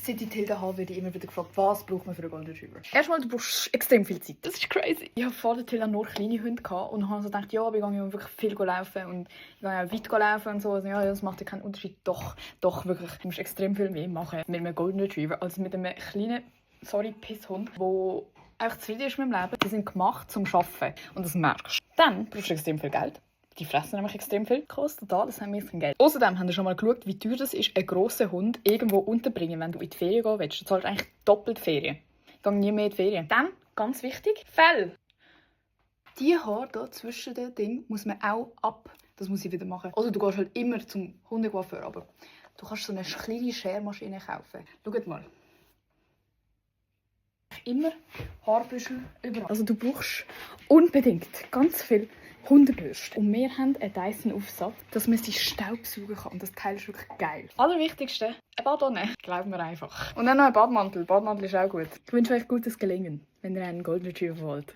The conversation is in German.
Seit ich Tilda habe, werde ich immer wieder gefragt, was braucht man für einen Golden Retriever. Erstmal, du brauchst extrem viel Zeit. Das ist crazy. Ich habe vor der Tilda nur kleine Hunde gehabt und habe so gedacht, ja, aber ich gehe ja wirklich viel laufen und ich gehe auch weit laufen und so. Also, ja, das macht ja keinen Unterschied. Doch, wirklich. Du musst extrem viel mehr machen mit einem Golden Retriever als mit einem kleinen, Pisshund, der einfach zufrieden ist mit dem Leben. Die sind gemacht zum Arbeiten und das merkst du. Dann brauchst du extrem viel Geld. Die fressen nämlich extrem viel. Kostet das haben wir viel Geld. Außerdem haben wir schon mal geschaut, wie teuer das ist, einen grossen Hund irgendwo unterbringen, wenn du in die Ferien gehen willst. Du zahlst eigentlich doppelt Ferien. Ich gehe nie mehr in die Ferien. Dann, ganz wichtig, Fell. Die Haare hier zwischen den Dingen muss man auch ab. Das muss ich wieder machen. Also du gehst halt immer zum Hundecoiffeur, aber du kannst so eine kleine Schermaschine kaufen. Schaut mal. Immer Haarbüschel überall. Also du brauchst unbedingt ganz viel Hundebürste. Und wir haben einen Dyson-Aufsatz, dass man sie staubsaugen kann. Und das Teil ist wirklich geil. Allerwichtigste, eine Badwanne. Glauben wir einfach. Und dann noch ein Badmantel. Badmantel ist auch gut. Ich wünsche euch gutes Gelingen, wenn ihr einen Golden Retriever wollt.